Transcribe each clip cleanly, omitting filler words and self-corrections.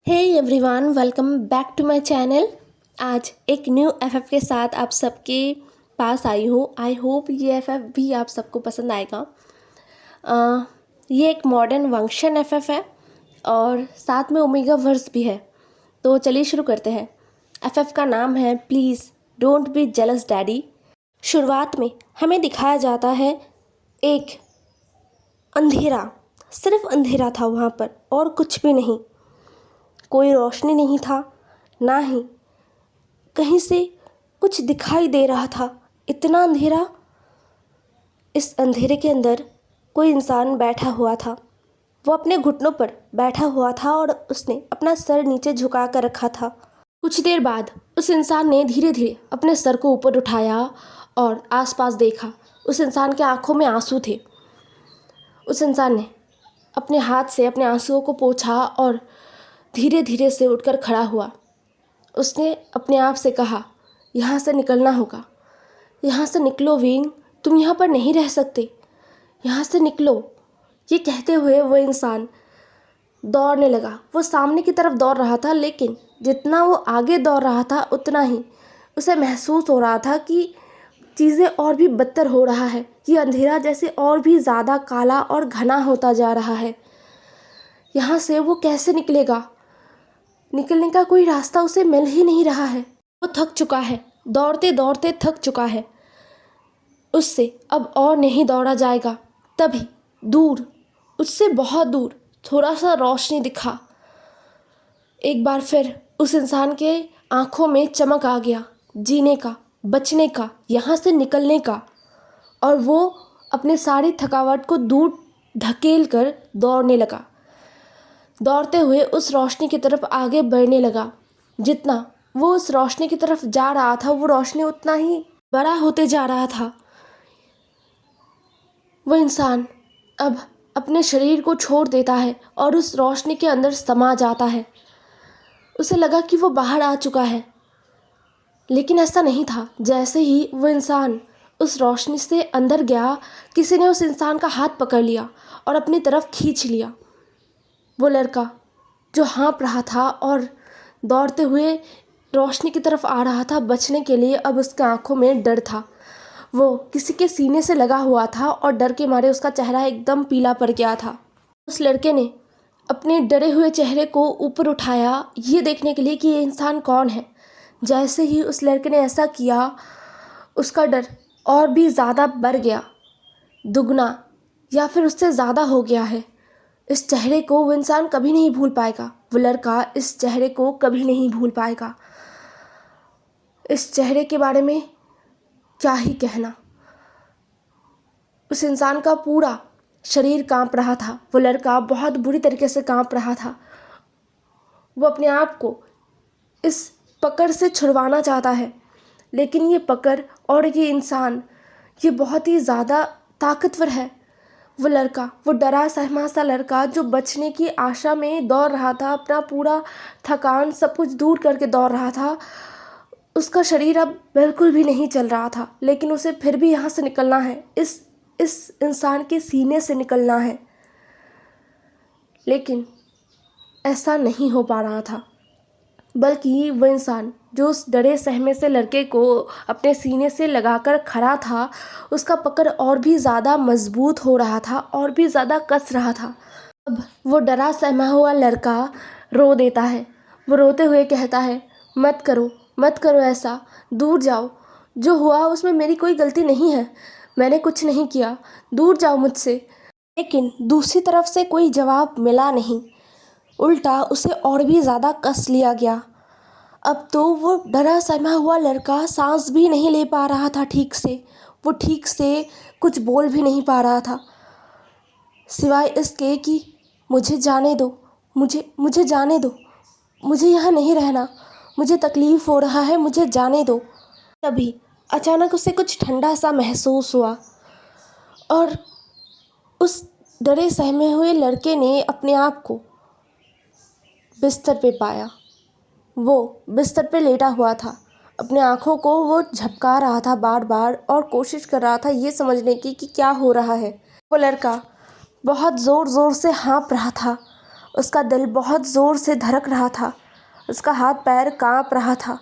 Hey everyone, welcome back to my channel. आज एक new FF के साथ आप सबके पास आई हूँ। आई होप ये एफएफ भी आप सबको पसंद आएगा। ये एक मॉडर्न वंक्शन एफएफ है और साथ में ओमेगा वर्स भी है। तो चलिए शुरू करते हैं। एफएफ का नाम है please don't be jealous daddy. शुरुआत में हमें दिखाया जाता है एक अंधेरा, सिर्फ अंधेरा था वहाँ पर और कुछ भी नहीं। कोई रोशनी नहीं था, ना ही कहीं से कुछ दिखाई दे रहा था। इतना अंधेरा। इस अंधेरे के अंदर कोई इंसान बैठा हुआ था। वो अपने घुटनों पर बैठा हुआ था और उसने अपना सर नीचे झुका कर रखा था। कुछ देर बाद उस इंसान ने धीरे धीरे अपने सर को ऊपर उठाया और आसपास देखा। उस इंसान के आंखों में आंसू थे। उस इंसान ने अपने हाथ से अपने आंसुओं को पोंछा और धीरे धीरे से उठकर खड़ा हुआ। उसने अपने आप से कहा, यहाँ से निकलना होगा। यहाँ से निकलो विंग, तुम यहाँ पर नहीं रह सकते, यहाँ से निकलो। ये कहते हुए वो इंसान दौड़ने लगा। वो सामने की तरफ दौड़ रहा था, लेकिन जितना वो आगे दौड़ रहा था उतना ही उसे महसूस हो रहा था कि चीज़ें और भी बदतर हो रहा है। ये अंधेरा जैसे और भी ज़्यादा काला और घना होता जा रहा है। यहाँ से वो कैसे निकलेगा? निकलने का कोई रास्ता उसे मिल ही नहीं रहा है। वो थक चुका है, दौड़ते दौड़ते थक चुका है। उससे अब और नहीं दौड़ा जाएगा। तभी दूर, उससे बहुत दूर थोड़ा सा रोशनी दिखा। एक बार फिर उस इंसान के आंखों में चमक आ गया, जीने का, बचने का, यहाँ से निकलने का। और वो अपने सारी थकावट को दूर ढकेल कर दौड़ने लगा। दौड़ते हुए उस रोशनी की तरफ आगे बढ़ने लगा। जितना वो उस रोशनी की तरफ जा रहा था, वो रोशनी उतना ही बड़ा होते जा रहा था। वो इंसान अब अपने शरीर को छोड़ देता है और उस रोशनी के अंदर समा जाता है। उसे लगा कि वो बाहर आ चुका है, लेकिन ऐसा नहीं था। जैसे ही वो इंसान उस रोशनी से अंदर गया, किसी ने उस इंसान का हाथ पकड़ लिया और अपनी तरफ खींच लिया। वो लड़का जो हाँफ रहा था और दौड़ते हुए रोशनी की तरफ आ रहा था बचने के लिए, अब उसके आंखों में डर था। वो किसी के सीने से लगा हुआ था और डर के मारे उसका चेहरा एकदम पीला पड़ गया था। उस लड़के ने अपने डरे हुए चेहरे को ऊपर उठाया, ये देखने के लिए कि ये इंसान कौन है। जैसे ही उस लड़के ने ऐसा किया, उसका डर और भी ज़्यादा बढ़ गया, दुगना या फिर उससे ज़्यादा हो गया है। इस चेहरे को वो इंसान कभी नहीं भूल पाएगा। वो लड़का इस चेहरे को कभी नहीं भूल पाएगा। इस चेहरे के बारे में क्या ही कहना। उस इंसान का पूरा शरीर कांप रहा था। वो लड़का बहुत बुरी तरीके से कांप रहा था। वो अपने आप को इस पकड़ से छुड़वाना चाहता है, लेकिन ये पकड़ और ये इंसान, ये बहुत ही ज़्यादा ताकतवर है। वो लड़का, वो डरा सहमा सा लड़का जो बचने की आशा में दौड़ रहा था, अपना पूरा थकान सब कुछ दूर करके दौड़ रहा था। उसका शरीर अब बिल्कुल भी नहीं चल रहा था, लेकिन उसे फिर भी यहाँ से निकलना है, इस इंसान के सीने से निकलना है। लेकिन ऐसा नहीं हो पा रहा था, बल्कि वो इंसान जो उस डरे सहमे से लड़के को अपने सीने से लगाकर खड़ा था, उसका पकड़ और भी ज़्यादा मजबूत हो रहा था और भी ज़्यादा कस रहा था। अब वो डरा सहमा हुआ लड़का रो देता है। वो रोते हुए कहता है, मत करो, मत करो ऐसा, दूर जाओ। जो हुआ उसमें मेरी कोई गलती नहीं है, मैंने कुछ नहीं किया, दूर जाओ मुझसे। लेकिन दूसरी तरफ से कोई जवाब मिला नहीं, उल्टा उसे और भी ज़्यादा कस लिया गया। अब तो वो डरा सहमा हुआ लड़का सांस भी नहीं ले पा रहा था ठीक से। वो ठीक से कुछ बोल भी नहीं पा रहा था, सिवाय इसके कि मुझे जाने दो, मुझे जाने दो, मुझे यहाँ नहीं रहना, मुझे तकलीफ़ हो रहा है, मुझे जाने दो। तभी अचानक उसे कुछ ठंडा सा महसूस हुआ और उस डरे सहमे हुए लड़के ने अपने आप को बिस्तर पे पाया। वो बिस्तर पे लेटा हुआ था। अपने आँखों को वो झपका रहा था बार बार और कोशिश कर रहा था ये समझने की कि क्या हो रहा है। वो लड़का बहुत ज़ोर ज़ोर से हाँफ रहा था उसका दिल बहुत ज़ोर से धड़क रहा था। उसका हाथ पैर कांप रहा था।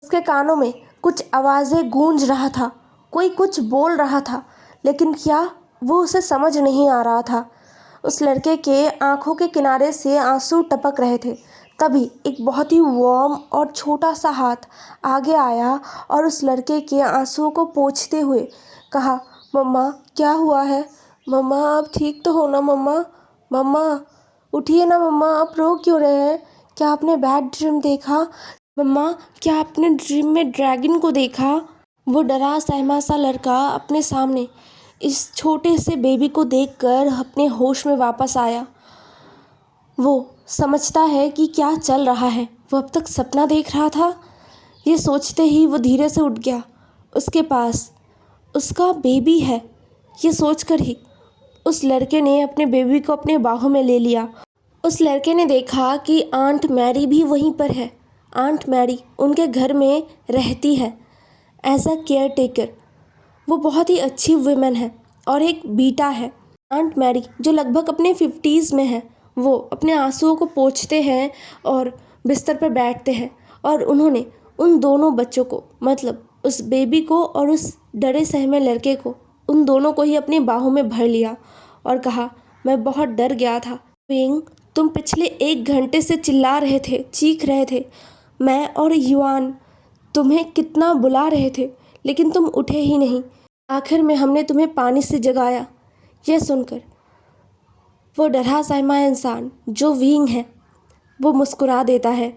उसके कानों में कुछ आवाज़ें गूंज रहा था। कोई कुछ बोल रहा था, लेकिन क्या, वो उसे समझ नहीं आ रहा था। उस लड़के के आंखों के किनारे से आंसू टपक रहे थे। तभी एक बहुत ही वार्म और छोटा सा हाथ आगे आया और उस लड़के के आंसुओं को पोंछते हुए कहा, मम्मा क्या हुआ है? मम्मा आप ठीक तो हो ना मम्मा? मम्मा उठिए ना मम्मा, आप रो क्यों रहे हैं? क्या आपने बैड ड्रीम देखा? मम्मा क्या आपने ड्रीम में ड्रैगन को देखा? वो डरा सहमा सा लड़का अपने सामने इस छोटे से बेबी को देखकर अपने होश में वापस आया। वो समझता है कि क्या चल रहा है। वो अब तक सपना देख रहा था। ये सोचते ही वो धीरे से उठ गया। उसके पास उसका बेबी है। ये सोचकर ही उस लड़के ने अपने बेबी को अपने बाहों में ले लिया। उस लड़के ने देखा कि आंट मैरी भी वहीं पर है। आंट मैरी उनके घर में रहती है एज अ केयर टेकर। वो बहुत ही अच्छी वुमेन है और एक बीटा है। आंट मैरी जो लगभग अपने 50s में है, वो अपने आंसुओं को पोंछते हैं और बिस्तर पर बैठते हैं और उन्होंने उन दोनों बच्चों को, मतलब उस बेबी को और उस डरे सहमे लड़के को, उन दोनों को ही अपनी बाहों में भर लिया और कहा, मैं बहुत डर गया था। विंग, तुम पिछले 1 घंटे से चिल्ला रहे थे, चीख रहे थे। मैं और युआन तुम्हें कितना बुला रहे थे, लेकिन तुम उठे ही नहीं। आखिर में हमने तुम्हें पानी से जगाया। यह सुनकर वो डरा सहमा इंसान जो विंग है, वो मुस्कुरा देता है।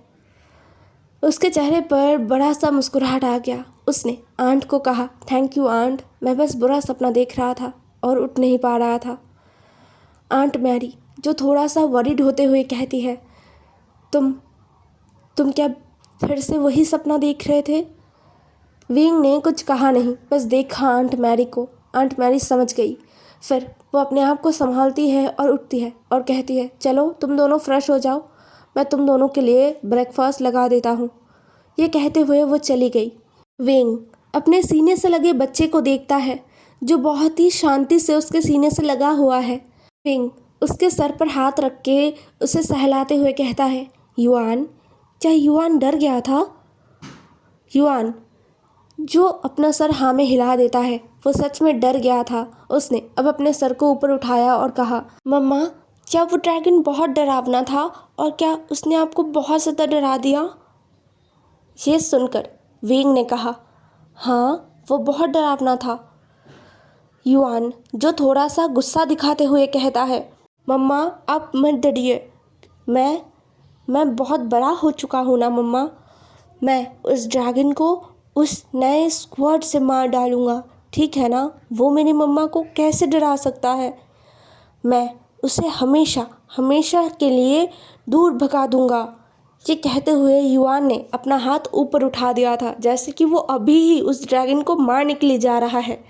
उसके चेहरे पर बड़ा सा मुस्कुराहट आ गया। उसने आंट को कहा, थैंक यू आंट, मैं बस बुरा सपना देख रहा था और उठ नहीं पा रहा था। आंट मैरी जो थोड़ा सा वरीड होते हुए कहती है, तुम क्या फिर से वही सपना देख रहे थे? विंग ने कुछ कहा नहीं, बस देखा आंट मैरी को। आंट मैरी समझ गई। फिर वो अपने आप को संभालती है और उठती है और कहती है, चलो तुम दोनों फ्रेश हो जाओ, मैं तुम दोनों के लिए ब्रेकफास्ट लगा देता हूँ। ये कहते हुए वो चली गई। विंग अपने सीने से लगे बच्चे को देखता है जो बहुत ही शांति से उसके सीने से लगा हुआ है। विंग उसके सर पर हाथ रख के उसे सहलाते हुए कहता है, युआन, क्या युआन डर गया था? युआन जो अपना सर हाँ में हिला देता है, वो सच में डर गया था। उसने अब अपने सर को ऊपर उठाया और कहा, मम्मा क्या वो ड्रैगन बहुत डरावना था और क्या उसने आपको बहुत ज़्यादा डरा दिया? ये सुनकर विंग ने कहा, हाँ वो बहुत डरावना था। युआन जो थोड़ा सा गुस्सा दिखाते हुए कहता है, मम्मा आप मत डरिए, मैं बहुत बड़ा हो चुका हूँ ना मम्मा। मैं उस ड्रैगन को उस नए स्क्वाड से मार डालूँगा, ठीक है ना? वो मेरी मम्मा को कैसे डरा सकता है? मैं उसे हमेशा हमेशा के लिए दूर भगा दूँगा। ये कहते हुए युआन ने अपना हाथ ऊपर उठा दिया था, जैसे कि वो अभी ही उस ड्रैगन को मारने के लिए जा रहा है।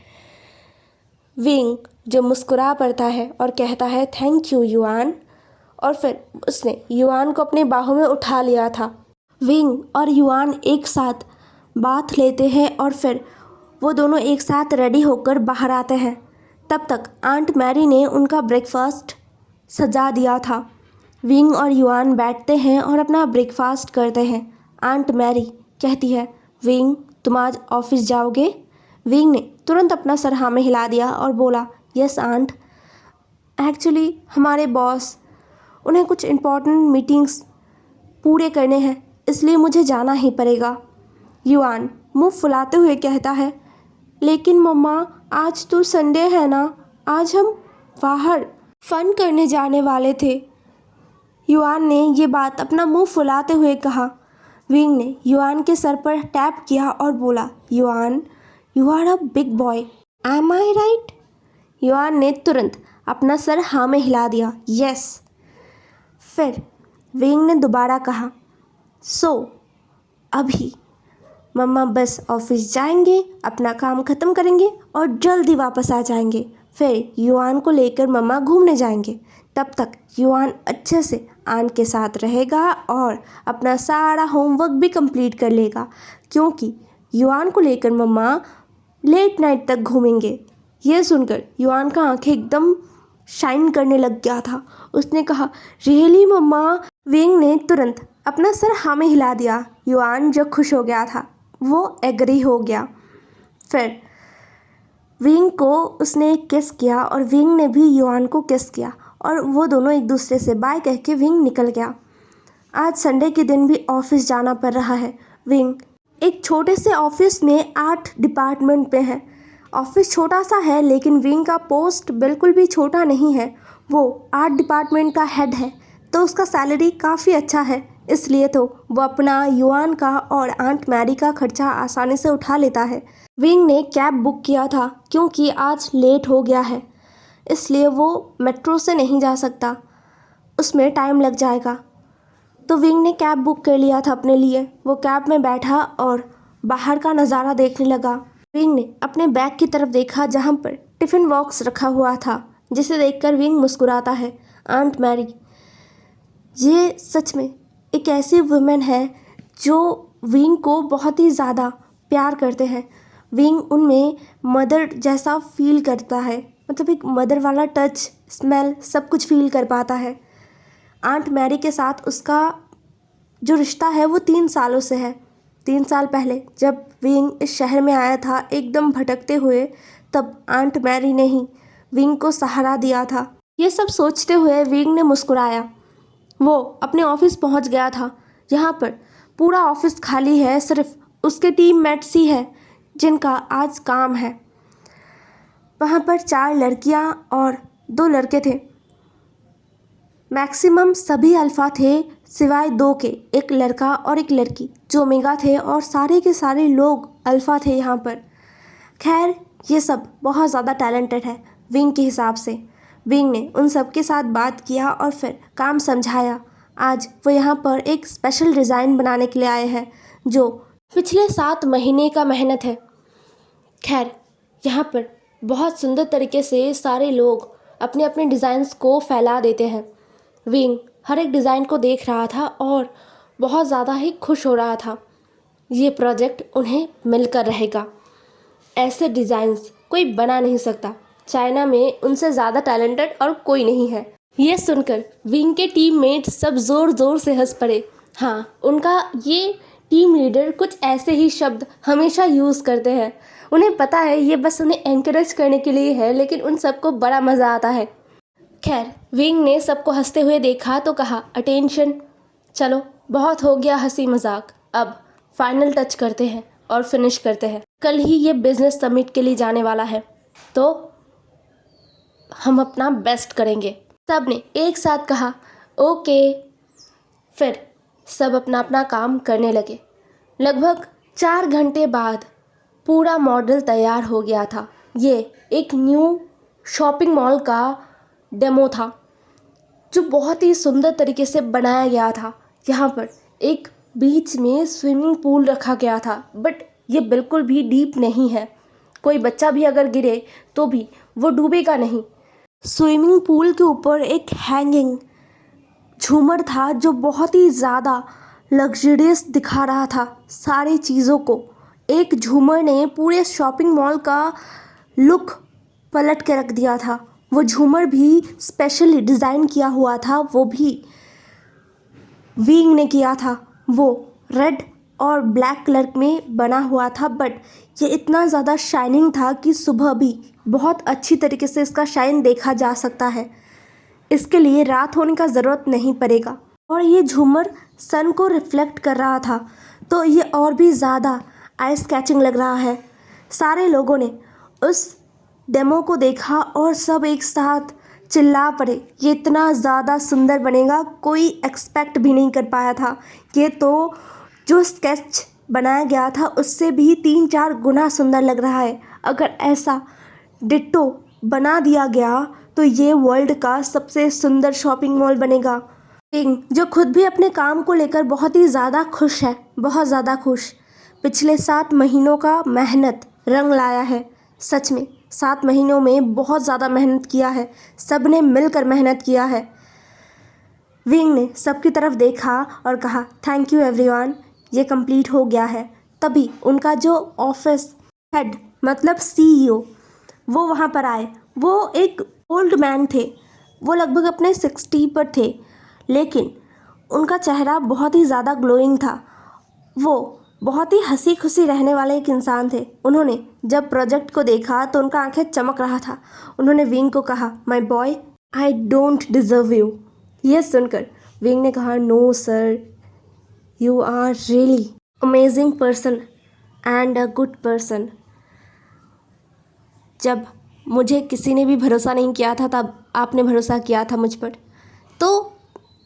विंग जो मुस्कुरा पड़ता है और कहता है, थैंक यू युआन, और फिर उसने युआन को अपने बाहों में उठा लिया था। विंग और युआन एक साथ बाथ लेते हैं और फिर वो दोनों एक साथ रेडी होकर बाहर आते हैं। तब तक आंट मैरी ने उनका ब्रेकफास्ट सजा दिया था। विंग और युआन बैठते हैं और अपना ब्रेकफास्ट करते हैं। आंट मैरी कहती है, विंग तुम आज ऑफिस जाओगे? विंग ने तुरंत अपना सर हाँ में हिला दिया और बोला, यस आंट, एक्चुअली हमारे बॉस, उन्हें कुछ इम्पोर्टेंट मीटिंग्स पूरे करने हैं, इसलिए मुझे जाना ही पड़ेगा। युआन मुंह फुलाते हुए कहता है, लेकिन मम्मा आज तो संडे है ना, आज हम बाहर फन करने जाने वाले थे। युआन ने ये बात अपना मुंह फुलाते हुए कहा। विंग ने युआन के सर पर टैप किया और बोला, Yuan you are a big boy, am I right? Yuan ने तुरंत अपना सर हाँ में हिला दिया, यस। फिर विंग ने दोबारा कहा, सो अभी मम्मा बस ऑफिस जाएंगे, अपना काम ख़त्म करेंगे और जल्दी वापस आ जाएंगे। फिर युआन को लेकर मम्मा घूमने जाएंगे। तब तक युआन अच्छे से आंट के साथ रहेगा और अपना सारा होमवर्क भी कंप्लीट कर लेगा, क्योंकि युआन को लेकर मम्मा लेट नाइट तक घूमेंगे। ये सुनकर युआन का आंखें एकदम शाइन करने लग गया था। उसने कहा, रियली मम्मा? विंग ने तुरंत अपना सर हाँ में हिला दिया। युआन जो खुश हो गया था वो एग्री हो गया। फिर विंग को उसने किस किया और विंग ने भी युआन को किस किया और वो दोनों एक दूसरे से बाय कह के विंग निकल गया। आज संडे के दिन भी ऑफिस जाना पड़ रहा है। विंग एक छोटे से ऑफिस में 8 डिपार्टमेंट पे है। ऑफिस छोटा सा है लेकिन विंग का पोस्ट बिल्कुल भी छोटा नहीं है। वो 8 डिपार्टमेंट का हेड है तो उसका सैलरी काफ़ी अच्छा है, इसलिए तो वो अपना युआन का और आंट मैरी का खर्चा आसानी से उठा लेता है। विंग ने कैब बुक किया था क्योंकि आज लेट हो गया है, इसलिए वो मेट्रो से नहीं जा सकता, उसमें टाइम लग जाएगा। तो विंग ने कैब बुक कर लिया था अपने लिए। वो कैब में बैठा और बाहर का नज़ारा देखने लगा। विंग ने अपने बैग की तरफ देखा जहाँ पर टिफ़िन बॉक्स रखा हुआ था, जिसे देखकर विंग मुस्कुराता है। आंट मैरी, ये सच में एक ऐसी वुमेन है जो विंग को बहुत ही ज़्यादा प्यार करते हैं। विंग उनमें मदर जैसा फील करता है, मतलब एक मदर वाला टच, स्मेल, सब कुछ फील कर पाता है। आंट मैरी के साथ उसका जो रिश्ता है वो 3 सालों से है। 3 साल पहले जब विंग इस शहर में आया था एकदम भटकते हुए, तब आंट मैरी ने ही विंग को सहारा दिया था। ये सब सोचते हुए विंग ने मुस्कुराया। वो अपने ऑफिस पहुंच गया था, यहाँ पर पूरा ऑफिस खाली है, सिर्फ उसके टीममेट्स ही है जिनका आज काम है। वहाँ पर 4 लड़कियाँ और 2 लड़के थे। मैक्सिमम सभी अल्फ़ा थे सिवाय 2 के, एक लड़का और एक लड़की जो ओमेगा थे, और सारे के सारे लोग अल्फ़ा थे यहाँ पर। खैर, ये सब बहुत ज़्यादा टैलेंटेड है विंग के हिसाब से। विंग ने उन सब के साथ बात किया और फिर काम समझाया। आज वो यहाँ पर एक स्पेशल डिज़ाइन बनाने के लिए आए हैं जो पिछले 7 महीने का मेहनत है। खैर, यहाँ पर बहुत सुंदर तरीके से सारे लोग अपने अपने डिज़ाइंस को फैला देते हैं। विंग हर एक डिज़ाइन को देख रहा था और बहुत ज़्यादा ही खुश हो रहा था। ये प्रोजेक्ट उन्हें मिलकर रहेगा। ऐसे डिज़ाइंस कोई बना नहीं सकता। चाइना में उनसे ज़्यादा टैलेंटेड और कोई नहीं है। ये सुनकर विंग के टीममेट सब ज़ोर ज़ोर से हंस पड़े। हाँ, उनका ये टीम लीडर कुछ ऐसे ही शब्द हमेशा यूज़ करते हैं। उन्हें पता है ये बस उन्हें एनकरेज करने के लिए है, लेकिन उन सबको बड़ा मज़ा आता है। खैर, विंग ने सबको हंसते हुए देखा तो कहा, अटेंशन, चलो बहुत हो गया हंसी मजाक, अब फाइनल टच करते हैं और फिनिश करते हैं। कल ही ये बिजनेस समिट के लिए जाने वाला है, तो हम अपना बेस्ट करेंगे। सब ने एक साथ कहा, ओके। फिर सब अपना अपना काम करने लगे। लगभग 4 घंटे बाद पूरा मॉडल तैयार हो गया था। ये एक न्यू शॉपिंग मॉल का डेमो था जो बहुत ही सुंदर तरीके से बनाया गया था। यहाँ पर एक बीच में स्विमिंग पूल रखा गया था, बट ये बिल्कुल भी डीप नहीं है। कोई बच्चा भी अगर गिरे तो भी वो डूबेगा नहीं। स्विमिंग पूल के ऊपर एक हैंगिंग झूमर था जो बहुत ही ज़्यादा लग्जरियस दिखा रहा था सारी चीज़ों को। एक झूमर ने पूरे शॉपिंग मॉल का लुक पलट के रख दिया था। वो झूमर भी स्पेशली डिज़ाइन किया हुआ था, वो भी विंग ने किया था। वो रेड और ब्लैक कलर में बना हुआ था, बट ये इतना ज़्यादा शाइनिंग था कि सुबह भी बहुत अच्छी तरीके से इसका शाइन देखा जा सकता है। इसके लिए रात होने का ज़रूरत नहीं पड़ेगा। और ये झूमर सन को रिफ्लेक्ट कर रहा था, तो ये और भी ज़्यादा आई कैचिंग लग रहा है। सारे लोगों ने उस डेमो को देखा और सब एक साथ चिल्ला पड़े, ये इतना ज़्यादा सुंदर बनेगा, कोई एक्सपेक्ट भी नहीं कर पाया था। ये तो जो स्केच बनाया गया था उससे भी 3-4 गुना सुंदर लग रहा है। अगर ऐसा डिट्टो बना दिया गया तो ये वर्ल्ड का सबसे सुंदर शॉपिंग मॉल बनेगा। विंग, जो खुद भी अपने काम को लेकर बहुत ही ज़्यादा खुश है, बहुत ज़्यादा खुश। पिछले 7 महीनों का मेहनत रंग लाया है। सच में 7 महीनों में बहुत ज़्यादा मेहनत किया है, सब ने मिलकर मेहनत किया है। विंग ने सबकी तरफ देखा और कहा, थैंक यू एवरीवन, ये कंप्लीट हो गया है। तभी उनका जो ऑफिस हेड मतलब CEO वो वहाँ पर आए। वो एक ओल्ड मैन थे वो लगभग अपने 60 पर थे, लेकिन उनका चेहरा बहुत ही ज़्यादा ग्लोइंग था। वो बहुत ही हंसी खुशी रहने वाले एक इंसान थे। उन्होंने जब प्रोजेक्ट को देखा तो उनका आंखें चमक रहा था। उन्होंने विंग को कहा, my boy, I don't deserve you. यह सुनकर विंग ने कहा, no sir, you are really amazing person and a good person. जब मुझे किसी ने भी भरोसा नहीं किया था तब आपने भरोसा किया था मुझ पर, तो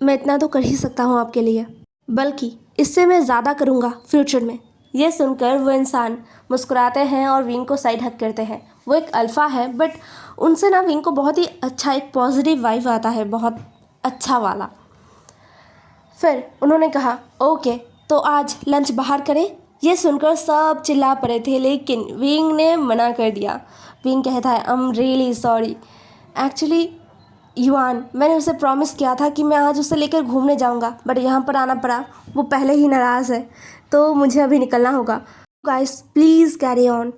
मैं इतना तो कर ही सकता हूँ आपके लिए, बल्कि इससे मैं ज़्यादा करूँगा फ्यूचर में। यह सुनकर वो इंसान मुस्कुराते हैं और विंग को साइड हक करते हैं। वो एक अल्फ़ा है, बट उनसे ना विंग को बहुत ही अच्छा एक पॉजिटिव वाइब आता है, बहुत अच्छा वाला। फिर उन्होंने कहा, ओके, तो आज लंच बाहर करें। यह सुनकर सब चिल्ला पड़े थे, लेकिन विंग ने मना कर दिया। विंग कहता है, I am really sorry, actually yuan, मैंने उसे प्रॉमिस किया था कि मैं आज उसे लेकर घूमने जाऊंगा, बट यहाँ पर आना पड़ा। वो पहले ही नाराज़ है, तो मुझे अभी निकलना होगा। Guys please carry on.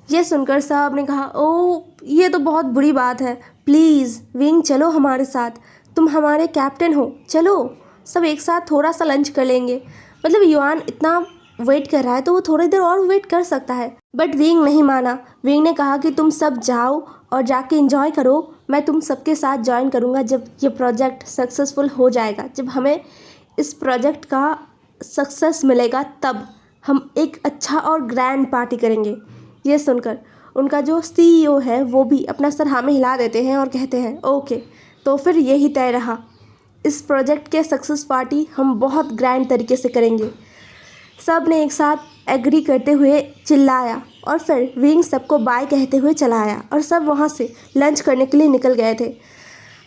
ये सुनकर साहब ने कहा, ओ ये तो बहुत बुरी बात है, प्लीज़ विंग चलो हमारे साथ, तुम हमारे कैप्टन हो, चलो सब एक साथ थोड़ा सा लंच कर लेंगे। मतलब युआन इतना वेट कर रहा है तो वो थोड़ी देर और वेट कर सकता है, बट विंग नहीं माना। विंग ने कहा कि तुम सब जाओ और जाके एंजॉय करो, मैं तुम सबके साथ ज्वाइन करूँगा जब ये प्रोजेक्ट सक्सेसफुल हो जाएगा। जब हमें इस प्रोजेक्ट का सक्सेस मिलेगा तब हम एक अच्छा और ग्रैंड पार्टी करेंगे। ये सुनकर उनका जो CEO है वो भी अपना सर हाँ में हिला देते हैं और कहते हैं, ओके, तो फिर यही तय रहा, इस प्रोजेक्ट के सक्सेस पार्टी हम बहुत ग्रैंड तरीके से करेंगे। सब ने एक साथ एग्री करते हुए चिल्लाया और फिर विंग सबको बाय कहते हुए चला आया और सब वहाँ से लंच करने के लिए निकल गए थे।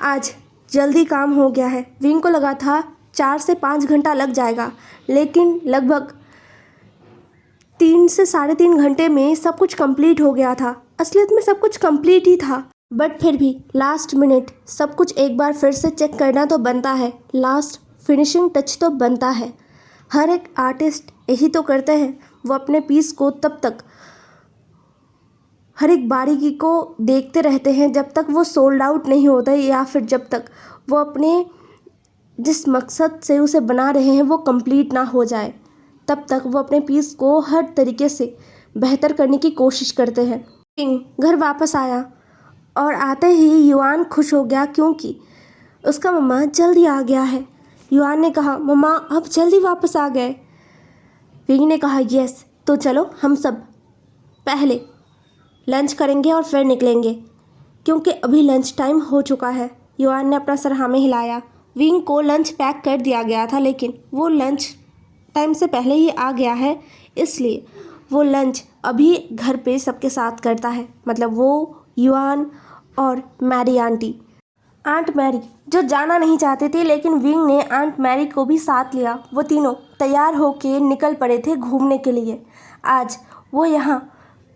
आज जल्दी काम हो गया है। विंग को लगा था 4 से 5 घंटा लग जाएगा, लेकिन लगभग 3 से 3.5 घंटे में सब कुछ कंप्लीट हो गया था। असलियत में सब कुछ कंप्लीट ही था, बट फिर भी लास्ट मिनट सब कुछ एक बार फिर से चेक करना तो बनता है, लास्ट फिनिशिंग टच तो बनता है। हर एक आर्टिस्ट यही तो करते हैं, वो अपने पीस को तब तक हर एक बारीकी को देखते रहते हैं जब तक वो सोल्ड आउट नहीं होता है, या फिर जब तक वो अपने जिस मकसद से उसे बना रहे हैं वो कंप्लीट ना हो जाए, तब तक वो अपने पीस को हर तरीके से बेहतर करने की कोशिश करते हैं। किंग घर वापस आया और आते ही युआन खुश हो गया क्योंकि उसका मम्मा जल्दी आ गया है। युआन ने कहा, मम्मा आप जल्दी वापस आ गए। विंग ने कहा, यस, तो चलो हम सब पहले लंच करेंगे और फिर निकलेंगे, क्योंकि अभी लंच टाइम हो चुका है। युआन ने अपना सर हाँ में हिलाया। विंग को लंच पैक कर दिया गया था, लेकिन वो लंच टाइम से पहले ही आ गया है, इसलिए वो लंच अभी घर पे सबके साथ करता है। मतलब वो, युआन और मैरी आंटी, आंट मैरी जो जाना नहीं चाहते थे, लेकिन विंग ने आंट मैरी को भी साथ लिया। वो तीनों तैयार होके निकल पड़े थे घूमने के लिए। आज वो यहाँ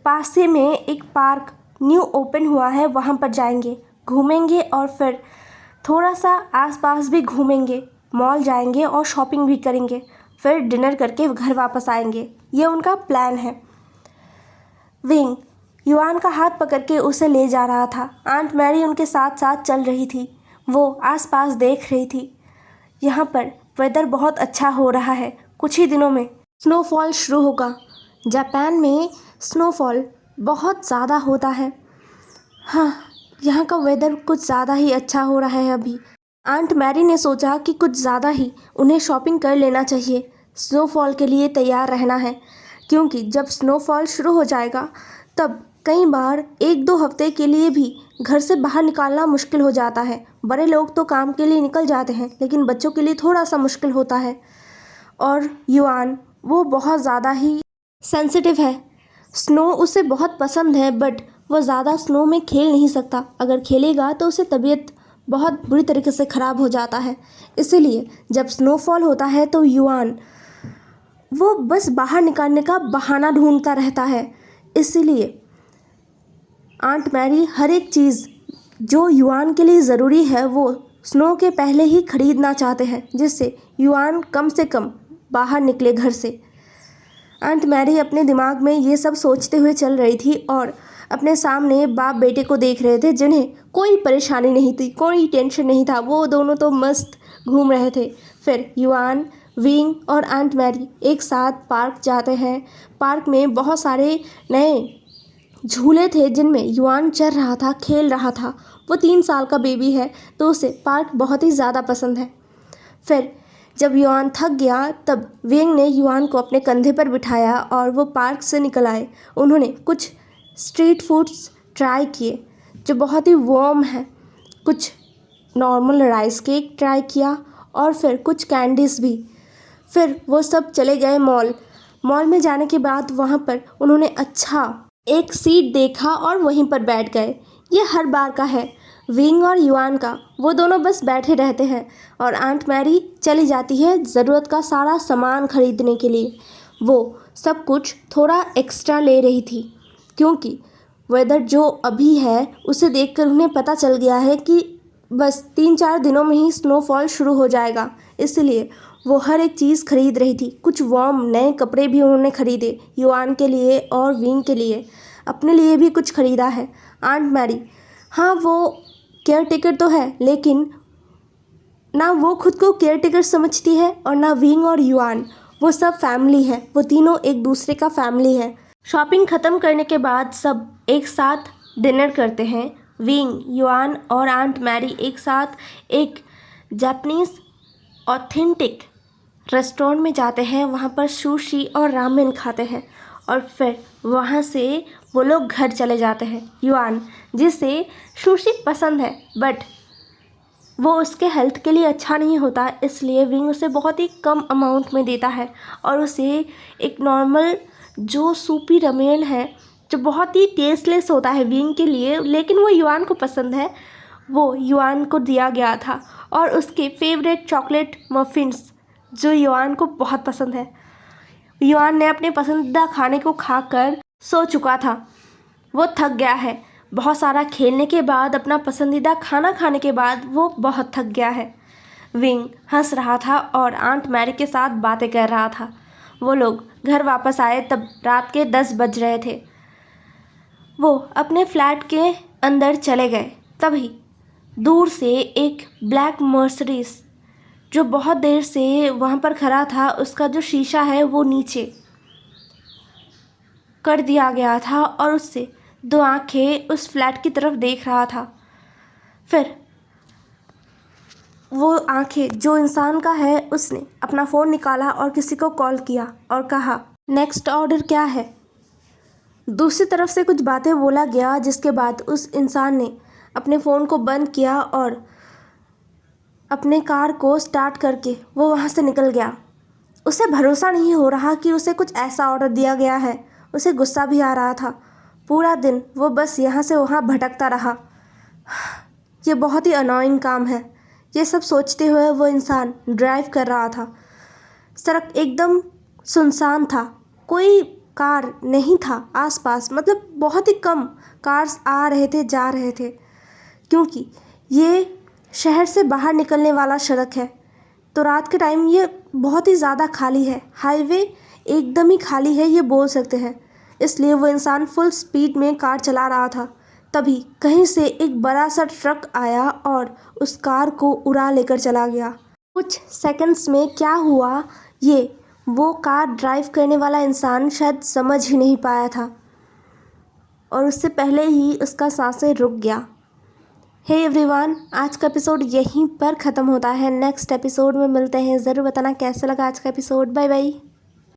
पास ही में एक पार्क न्यू ओपन हुआ है, वहाँ पर जाएंगे, घूमेंगे और फिर थोड़ा सा आसपास भी घूमेंगे, मॉल जाएंगे और शॉपिंग भी करेंगे, फिर डिनर करके घर वापस आएंगे। ये उनका प्लान है। विंग युआन का हाथ पकड़ के उसे ले जा रहा था। आंट मैरी उनके साथ साथ चल रही थी। वो आसपास देख रही थी। यहाँ पर वेदर बहुत अच्छा हो रहा है। कुछ ही दिनों में स्नोफॉल शुरू होगा। जापान में स्नोफॉल बहुत ज़्यादा होता है। हाँ, यहाँ का वेदर कुछ ज़्यादा ही अच्छा हो रहा है अभी। आंट मैरी ने सोचा कि कुछ ज़्यादा ही उन्हें शॉपिंग कर लेना चाहिए। स्नोफॉल के लिए तैयार रहना है, क्योंकि जब स्नोफॉल शुरू हो जाएगा तब कई बार 1-2 हफ्ते के लिए भी घर से बाहर निकालना मुश्किल हो जाता है। बड़े लोग तो काम के लिए निकल जाते हैं, लेकिन बच्चों के लिए थोड़ा सा मुश्किल होता है। और युआन वो बहुत ज़्यादा ही सेंसिटिव है। स्नो उसे बहुत पसंद है, बट वो ज़्यादा स्नो में खेल नहीं सकता। अगर खेलेगा तो उसे तबीयत बहुत बुरी तरीके से ख़राब हो जाता है। इसीलिए जब स्नोफॉल होता है तो युआन वो बस बाहर निकालने का बहाना ढूंढता रहता है। इसीलिए आंट मैरी हर एक चीज़ जो युआन के लिए ज़रूरी है वो स्नो के पहले ही खरीदना चाहते हैं, जिससे युआन कम से कम बाहर निकले घर से। आंट मैरी अपने दिमाग में ये सब सोचते हुए चल रही थी और अपने सामने बाप बेटे को देख रहे थे, जिन्हें कोई परेशानी नहीं थी, कोई टेंशन नहीं था। वो दोनों तो मस्त घूम रहे थे। फिर युआन, विंग और आंट मैरी एक साथ पार्क जाते हैं। पार्क में बहुत सारे नए झूले थे जिनमें युआन चढ़ रहा था, खेल रहा था। वो 3 साल का बेबी है तो उसे पार्क बहुत ही ज़्यादा पसंद है। फिर जब युआन थक गया तब विंग ने युआन को अपने कंधे पर बिठाया और वो पार्क से निकल आए। उन्होंने कुछ स्ट्रीट फूड्स ट्राई किए जो बहुत ही वार्म है। कुछ नॉर्मल राइस केक ट्राई किया और फिर कुछ कैंडीज़ भी। फिर वो सब चले गए मॉल में जाने के बाद वहाँ पर उन्होंने अच्छा एक सीट देखा और वहीं पर बैठ गए। ये हर बार का है विंग और युआन का। वो दोनों बस बैठे रहते हैं और आंट मैरी चली जाती है ज़रूरत का सारा सामान खरीदने के लिए। वो सब कुछ थोड़ा एक्स्ट्रा ले रही थी क्योंकि वेदर जो अभी है उसे देखकर उन्हें पता चल गया है कि बस 3-4 दिनों में ही स्नोफॉल शुरू हो जाएगा। इसलिए वो हर एक चीज़ खरीद रही थी। कुछ वार्म नए कपड़े भी उन्होंने खरीदे युआन के लिए और विंग के लिए। अपने लिए भी कुछ खरीदा है। आंट मैरी, हाँ वो केयर टेकर तो है, लेकिन ना वो खुद को केयर टेकर समझती है और ना विंग और युआन। वो सब फैमिली है, वो तीनों एक दूसरे का फैमिली है। शॉपिंग ख़त्म करने के बाद सब एक साथ डिनर करते हैं। विंग, युआन और आंट मैरी एक साथ एक जापानीज़ ऑथेंटिक रेस्टोरेंट में जाते हैं। वहाँ पर सुशी और रामेन खाते हैं और फिर वहाँ से वो लोग घर चले जाते हैं। युआन, जिसे सुशी पसंद है बट वो उसके हेल्थ के लिए अच्छा नहीं होता, इसलिए विंग उसे बहुत ही कम अमाउंट में देता है और उसे एक नॉर्मल जो सूपी रामेन है जो बहुत ही टेस्टलेस होता है विंग के लिए, लेकिन वो युआन को पसंद है, वो युआन को दिया गया था। और उसके फेवरेट चॉकलेट मफ़िन्स जो युआन को बहुत पसंद है। युआन ने अपने पसंदीदा खाने को खाकर सो चुका था। वो थक गया है। बहुत सारा खेलने के बाद, अपना पसंदीदा खाना खाने के बाद वो बहुत थक गया है। विंग हंस रहा था और आंट मैरी के साथ बातें कर रहा था। वो लोग घर वापस आए तब रात के 10 बज रहे थे। वो अपने फ्लैट के अंदर चले गए। तभी दूर से एक ब्लैक मर्सिडीज जो बहुत देर से वहाँ पर खड़ा था, उसका जो शीशा है वो नीचे कर दिया गया था और उससे 2 आँखें उस फ्लैट की तरफ देख रहा था। फिर वो आँखें जो इंसान का है, उसने अपना फ़ोन निकाला और किसी को कॉल किया और कहा नेक्स्ट ऑर्डर क्या है। दूसरी तरफ से कुछ बातें बोला गया जिसके बाद उस इंसान ने अपने फ़ोन को बंद किया और अपने कार को स्टार्ट करके वो वहाँ से निकल गया। उसे भरोसा नहीं हो रहा कि उसे कुछ ऐसा ऑर्डर दिया गया है। उसे गुस्सा भी आ रहा था। पूरा दिन वो बस यहाँ से वहाँ भटकता रहा। ये बहुत ही अनोइंग काम है। ये सब सोचते हुए वो इंसान ड्राइव कर रहा था। सड़क एकदम सुनसान था। कोई कार नहीं था आसपास, मतलब बहुत ही कम कार्स आ रहे थे जा रहे थे, क्योंकि ये शहर से बाहर निकलने वाला सड़क है। तो रात के टाइम ये बहुत ही ज़्यादा खाली है। हाईवे एकदम ही खाली है, ये बोल सकते हैं। इसलिए वो इंसान फुल स्पीड में कार चला रहा था। तभी कहीं से एक बड़ा सा ट्रक आया और उस कार को उड़ा लेकर चला गया। कुछ सेकंड्स में क्या हुआ ये वो कार ड्राइव करने वाला इंसान शायद समझ ही नहीं पाया था और उससे पहले ही उसका सांसें रुक गया। हे एवरीवन, आज का एपिसोड यहीं पर ख़त्म होता है। नेक्स्ट एपिसोड में मिलते हैं। ज़रूर बताना कैसा लगा आज का एपिसोड। Bye bye.